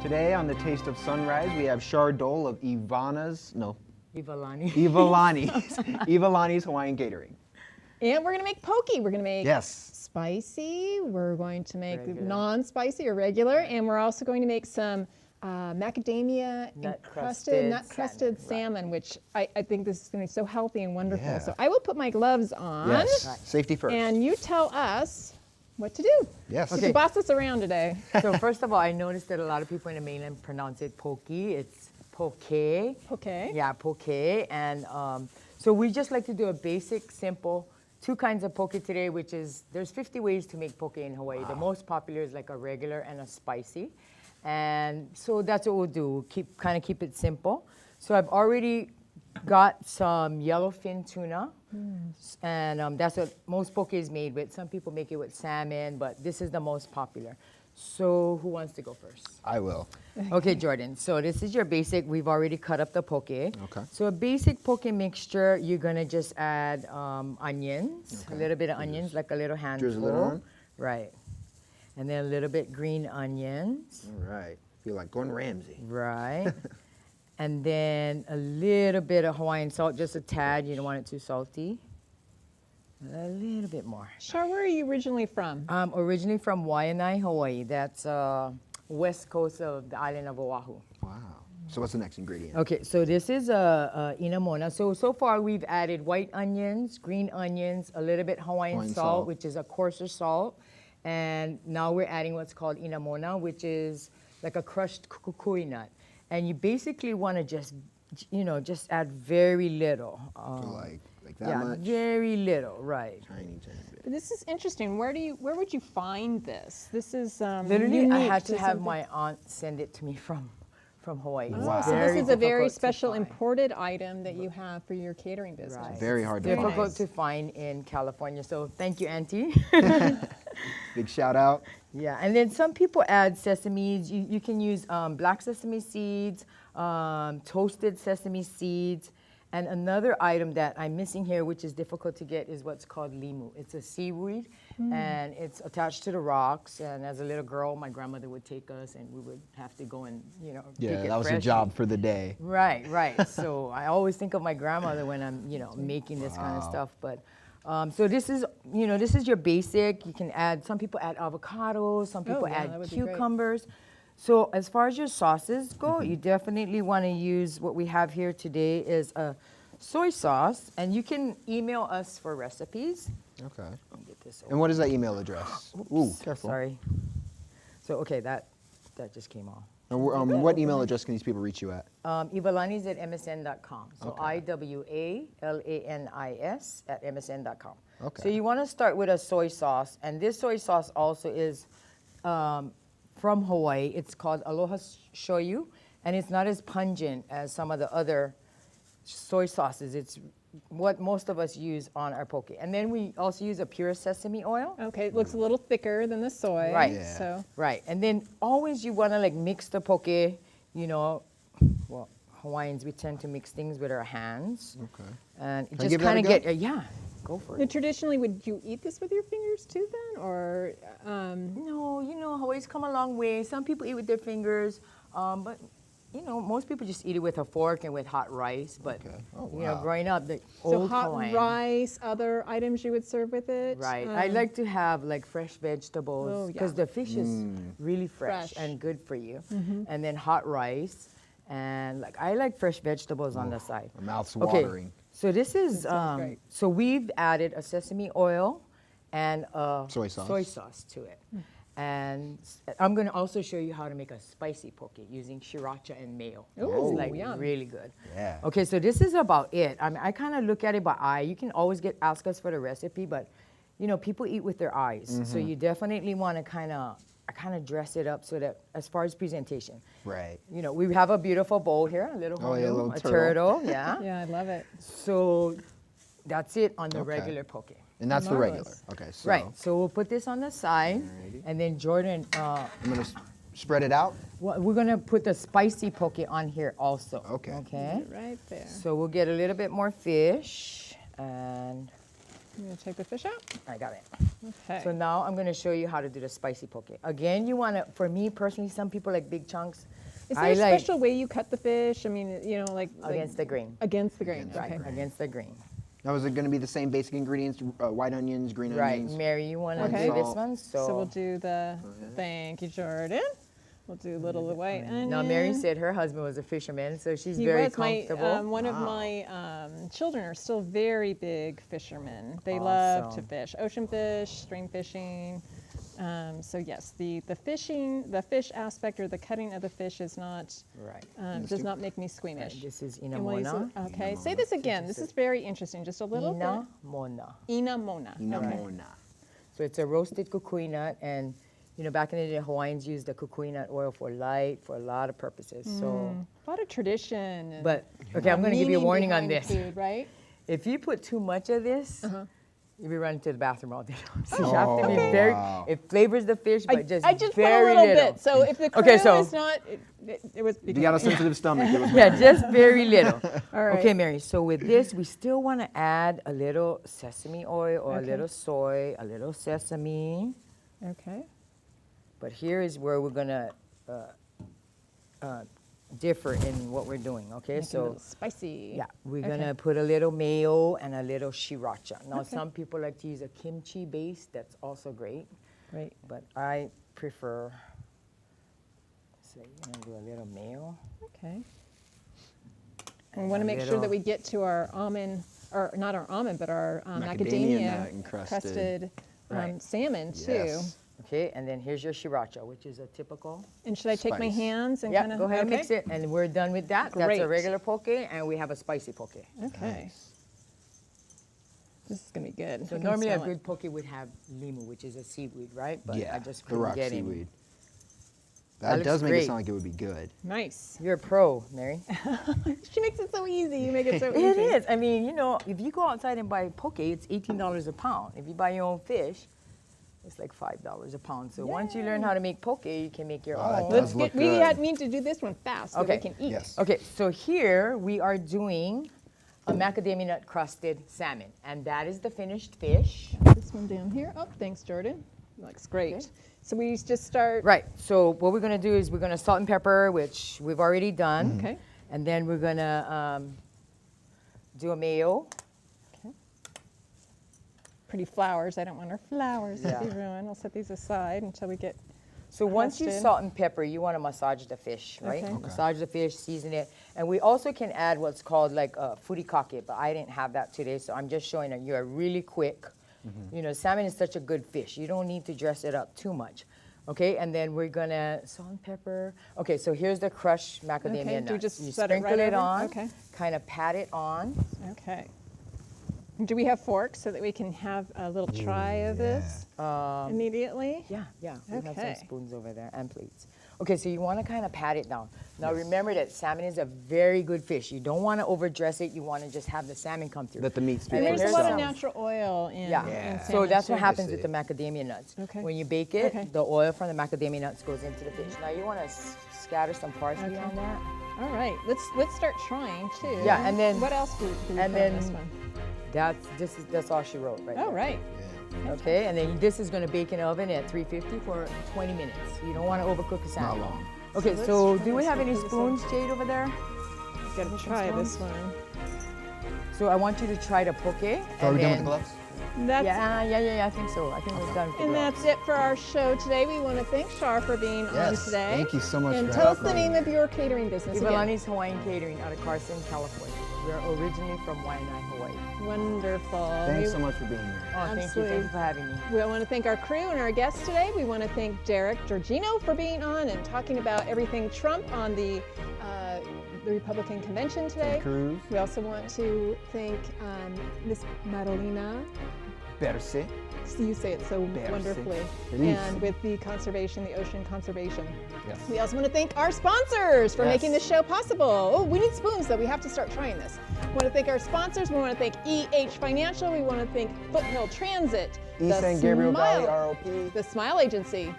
Today on the Taste of Sunrise, we have Char Dole of Iwalanis Hawaiian Catering. And we're going to make poke. We're going to make Yes. spicy. We're going to make Regular. non-spicy or regular. And we're also going to make some macadamia nut-crusted salmon, which I think this is going to be so healthy and wonderful. Yeah. So I will put my gloves on. Yes. Right. Safety first. And you tell us what to do. Yes. You can boss us around today. So first of all, I noticed that a lot of people in the mainland pronounce it poke. It's poke. Okay. Yeah, poke. And so we just like to do a basic, simple, two kinds of poke today, which is, there's 50 ways to make poke in Hawaii. The most popular is like a regular and a spicy. And so that's what we'll do, kind of keep it simple. So I've already got some yellowfin tuna, and that's what most poke is made with. Some people make it with salmon, but this is the most popular. So who wants to go first? I will. Okay, Jordan. So this is your basic. We've already cut up the poke. Okay. So a basic poke mixture, you're gonna just add onions, a little bit of onions, like a little handful. Drizzle it on. Right. And then a little bit green onions. All right. Feel like Gordon Ramsay. Right. And then a little bit of Hawaiian salt, just a tad. You don't want it too salty. A little bit more. Char, where are you originally from? I'm originally from Waianae, Hawaii. That's west coast of the island of Oahu. Wow. So what's the next ingredient? Okay, so this is a inamona. So far we've added white onions, green onions, a little bit Hawaiian salt, which is a coarser salt. And now we're adding what's called inamona, which is like a crushed kukui nut. And you basically want to just add very little. So like that much? Very little, right. Tiny bit. This is interesting. Where would you find this? This is Literally, unique I had to have something. my aunt send it to me from Hawaii. It's Wow. So this is a very difficult to special find. imported item that you have for your catering business. Right. Very hard to Difficult find. to find in California. So thank you, Auntie. Big shout out. Yeah, and then some people add sesames. You can use black sesame seeds, toasted sesame seeds, and another item that I'm missing here, which is difficult to get, is what's called limu. It's a seaweed, and it's attached to the rocks. And as a little girl, my grandmother would take us, and we would have to go and pick it That was a freshly. job for the day. Right. So I always think of my grandmother when I'm making this kind of stuff. But so this is your basic. You can add. Some people add avocados. Some people that add would be great. cucumbers. So as far as your sauces go, you definitely want to use what we have here today is a soy sauce, and you can email us for recipes. Okay. I'll get this And what is that email address? Ooh, careful. Sorry. So okay, that just came off. And what email address can these people reach you at? Iwalanis@msn.com. So Okay. IWALANIS@msn.com. Okay. So you want to start with a soy sauce, and this soy sauce also is from Hawaii. It's called Aloha Shoyu, and it's not as pungent as some of the other soy sauces. It's what most of us use on our poke. And then we also use a pure sesame oil. Okay, it looks a little thicker than the soy. Right. Yeah. So Right, and then always you want to mix the poke, well, Hawaiians, we tend to mix things with our hands. Okay. And it Can I just give that a kind of go? go for now, it. traditionally, would you eat this with your fingers too then, or? No, Hawaii's come a long way. Some people eat with their fingers, but most people just eat it with a fork and with hot rice. But Okay. Oh, wow. growing up, the So old hot Hawaiian. rice, other items you would serve with it? Right. I like to have fresh vegetables Oh, because yeah. the fish is really fresh Fresh. and good for you. And then hot rice, and I like fresh vegetables on the side. My mouth's Okay, watering. so this is sounds great. so we've added a sesame oil and a Soy sauce. to it. And I'm going to also show you how to make a spicy poke using sriracha and mayo. Ooh, It's yum. really good. Yeah. Okay, so this is about it. I kind of look at it by eye. You can always ask us for the recipe, but people eat with their eyes. So you definitely want to kind of dress it up so that as far as presentation. Right. We have a beautiful bowl here, a little Oh, yeah, a honu, little a turtle. turtle, yeah. Yeah, I love it. So that's it on the Okay. regular poke. And that's the regular. Marvelous. Okay. So Right, so we'll put this on the side, Alrighty. and then Jordan, I'm gonna spread it out. we're gonna put the spicy poke on here also. Okay. Okay. Right there. So we'll get a little bit more fish, and I'm gonna take the fish out. I got it. Okay. So now I'm gonna show you how to do the spicy poke. Again, you wanna, for me personally, some people like big chunks. Is there I a like special way you cut the fish? I mean, you know, like against the grain. Against the grain. Against the Okay. Right, against the grain. Now, is it going to be the same basic ingredients? White onions, green Right, onions? Mary, you wanna Okay. do this Salt. one? So we'll do the. Thank you, Jordan. We'll do a little of the white onion. Now Mary said her husband was a fisherman, so she's He very was comfortable. one of my children are still very big fishermen. They love to Awesome. fish, ocean fish, stream fishing. So yes, the fishing, the fish aspect or the cutting of the fish is not Right. does not make me squeamish. This is And we'll use inamona. it- okay, say this again. This is very interesting. Just a little bit. Inamona. Inamona. Okay. Inamona. So it's a roasted kukui nut, and you know, back in the day, Hawaiians used the kukui nut oil for light, for a lot of purposes. So, A lot of tradition. And but okay, I'm going to give you a meaning warning on behind this. Food, right? If you put too much of this, you'll be running to the bathroom all day long. So you Oh, have to be okay. very. Wow. It flavors the fish, but I just just put a very little little. bit. So if the crew Okay, so- is not, it was. If you got a sensitive stomach, it was Yeah, just very little. All right. Okay, Mary. So with this, we still want to add a little sesame oil or Okay. a little soy, a little sesame. Okay. But here is where we're gonna differ in what we're doing. Okay, Make it a so little spicy. yeah, we're Okay. gonna put a little mayo and a little sriracha. Now, Okay. some people like to use a kimchi base. That's also great, Great. but I prefer. So you're gonna do a little mayo. Okay. And we want a to make sure little- that we get to our almond, or not our almond, but our Macadamia macadamia nut encrusted. Right. salmon too. Yes. Okay, and then here's your sriracha, which is a typical. And should I take my Spice. hands and Yeah, kind of go ahead and mix it, and we're done with that. That's Great. a regular poke, and we have a spicy poke. Okay. Nice. This is gonna be good. So I can normally a smell it. good poke would have limu, which is a seaweed, right? But Yeah, I just the couldn't rock get him. seaweed. That That looks does make great. it sound like it would be good. Nice. You're a pro, Mary. She makes it so easy. You make it so It easy. is. I mean, you know, if you go outside and buy poke, it's $18 a pound. If you buy your own fish, it's like $5 a pound. So once you learn how to make poke, you can make your Oh, that own. does Let's look get. We good. had mean to do this one fast so Okay. we can eat. Yes. Okay, so here we are doing a macadamia nut crusted salmon, and that is the finished fish. Got this one down here. Oh, thanks, Jordan. Looks great. Okay. So we just start. Right. So what we're gonna do is we're gonna salt and pepper, which we've already done. Okay. And then we're gonna do a mayo. Pretty flowers. I don't want our flowers to be Yeah. ruined. I'll set these aside until we get. So once you Crusted. salt and pepper, you want to massage the fish, right? Okay. Okay. Massage the fish, season it, and we also can add what's called like furikake, but I didn't have that today, so I'm just showing you a really quick. You know, salmon is such a good fish. You don't need to dress it up too much. Okay, and then we're gonna salt and pepper. Okay, so here's the crushed macadamia Okay, nuts. do we just you set it sprinkle right it over? on, Okay. kind of pat it on. Okay. Do we have forks so that we can have a little try of this immediately? Yeah, yeah. We have Okay. some spoons over there and plates. Okay, so you want to kind of pat it down. Now remember that salmon is a very good fish. You don't want to overdress it. You want to just have the salmon come through. Let the meat speak And for there's a Here's lot itself. of some. natural oil in, Yeah. in So salmon, that's what too. happens I with the macadamia nuts. Okay. When you bake it, Okay. the oil from the macadamia nuts goes into the fish. Now you want to scatter some parsley Okay. on that. All right, let's start trying too. Yeah, and then- what else do we and put on this then- one? That's all she wrote right Oh, there. right. Okay, and then this is going to bake in the oven at 350 for 20 minutes. You don't want to overcook the salmon. long. Okay, So so let's do we try have this. any Let's do spoons, Jade, over there? Gotta try this one. So I want you to try the poke. Are we and done with then- the gloves? That's Yeah, I think so. I think we're done with the and gloves. that's it for our show today. We want to thank Char for being on Yes. today. Thank you so much And for tell us having the me. name of your catering business again. Iwalanis Hawaiian Catering out of Carson, California. We're originally from Waianae, Hawaii. Wonderful. Thanks so much for being here. Oh, thank you. Absolutely. Thank you for having me. We want to thank our crew and our guests today. We want to thank Derek Georgino for being on and talking about everything Trump on the Republican convention today. Cruz, We also want to thank Miss Madalena. Perse. So you say it so Merci. wonderfully. Feliz. And with the conservation, the ocean conservation. Yes. We also want to thank our sponsors for Yes. making this show possible. Oh, we need spoons, though. We have to start trying this. We want to thank our sponsors. We want to thank EH Financial. We want to thank Foothill Transit. East the San Gabriel Valley Smile- ROP. The Smile Agency.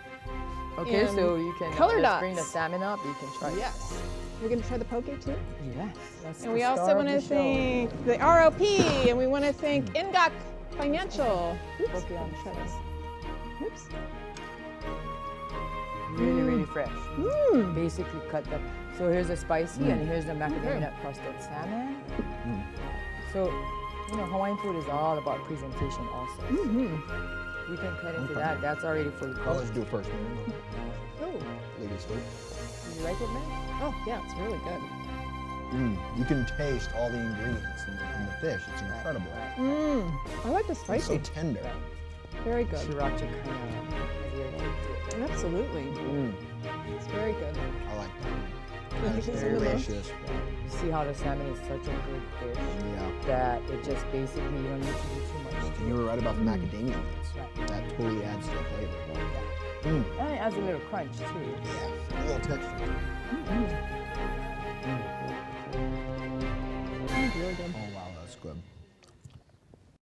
Okay, And so you can color just bring the dots. salmon up. You can try it. Yes. We're going to try the poke too. Yes. That's And the we also star want of to the show. thank the ROP. And we want to thank Ingok Financial. Oops. Poke on Try this. Oops. Really, really fresh. Basically cut the. So here's a spicy, and here's the macadamia nut crusted salmon. So, you know, Hawaiian food is all about presentation also. We can cut into that. That's already fully Well, cooked. let's do it first. Man. Oh. Ladies first. Did you like it, man? Oh, yeah, it's really good. You can taste all the ingredients in the fish. It's incredible. I like the It's so spicy. tender. Very good. Sriracha kind of weird to it. Absolutely. It's very good. I like that. Thank That's you so very much. delicious. You see how the salmon is such a good fish Yeah. that it just basically you don't need to do too much. And you were right about the macadamia nuts. That totally adds to the flavor. And it adds a little crunch too. Yeah. A little texture. Really good. Oh wow, that's good.